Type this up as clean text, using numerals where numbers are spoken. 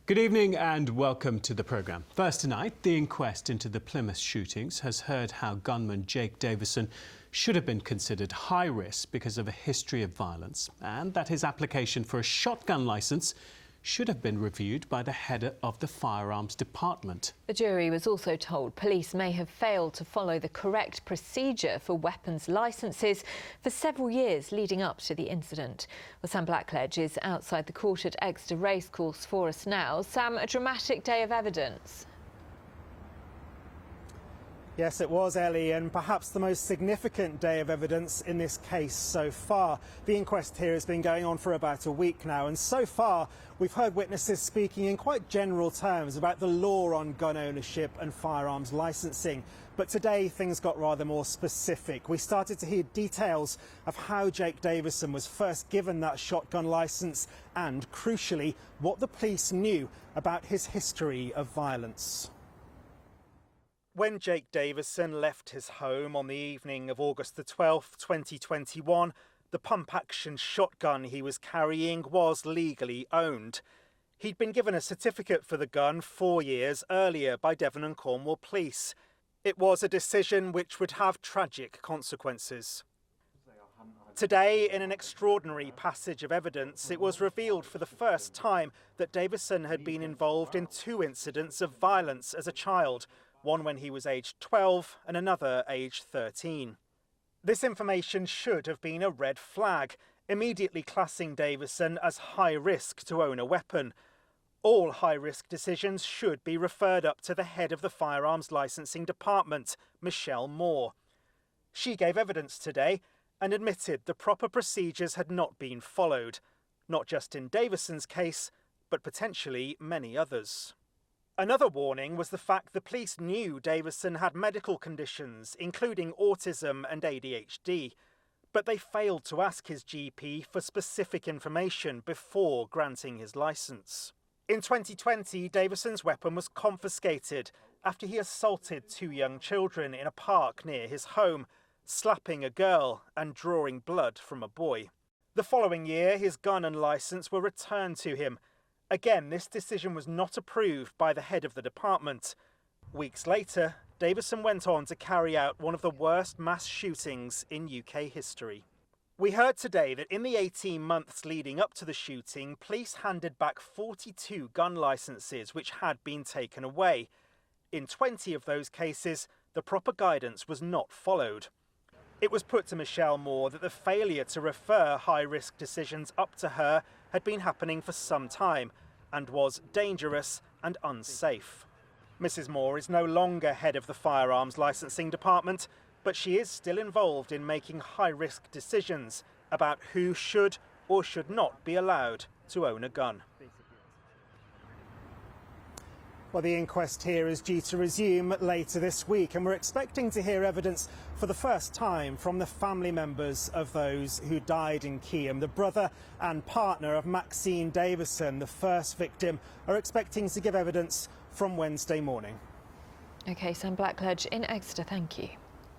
Good evening and welcome to the programme. First tonight, the inquest into the Plymouth shootings has heard how gunman Jake Davison should have been considered high risk because of a history of violence, and that his application for a shotgun licence should have been reviewed by the head of the firearms department. The jury was also told police may have failed to follow the correct procedure for weapons licences for several years leading up to the incident. Well, Sam Blackledge is outside the court at Exeter Racecourse for us now. Sam, a dramatic day of evidence. Yes, it was, Ellie, and perhaps the most significant day of evidence in this case so far. The inquest here has been going on for about a week now, and so far we've heard witnesses speaking in quite general terms about the law on gun ownership and firearms licensing. But today things got rather more specific. We started to hear details of how Jake Davison was first given that shotgun licence and, crucially, what the police knew about his history of violence. When Jake Davison left his home on the evening of August the 12th, 2021, the pump-action shotgun he was carrying was legally owned. He'd been given a certificate for the gun 4 years earlier by Devon and Cornwall Police. It was a decision which would have tragic consequences. Today, in an extraordinary passage of evidence, it was revealed for the first time that Davison had been involved in 2 incidents of violence as a child, one when he was aged 12 and another aged 13. This information should have been a red flag, immediately classing Davison as high risk to own a weapon. All high-risk decisions should be referred up to the head of the firearms licensing department, Michelle Moore. She gave evidence today and admitted the proper procedures had not been followed, not just in Davison's case, but potentially many others. Another warning was the fact the police knew Davison had medical conditions, including autism and ADHD, but they failed to ask his GP for specific information before granting his licence. In 2020, Davison's weapon was confiscated after he assaulted 2 young children in a park near his home, slapping a girl and drawing blood from a boy. The following year, his gun and licence were returned to him. Again, this decision was not approved by the head of the department. Weeks later, Davison went on to carry out one of the worst mass shootings in UK history. We heard today that in the 18 months leading up to the shooting, police handed back 42 gun licences which had been taken away. In 20 of those cases, the proper guidance was not followed. It was put to Michelle Moore that the failure to refer high-risk decisions up to her had been happening for some time and was dangerous and unsafe. Mrs. Moore is no longer head of the firearms licensing department, but she is still involved in making high-risk decisions about who should or should not be allowed to own a gun. Well, the inquest here is due to resume later this week, and we're expecting to hear evidence for the first time from the family members of those who died in Keyham. The brother and partner of Maxine Davison, the first victim, are expecting to give evidence from Wednesday morning. OK, Sam Blackledge in Exeter, thank you.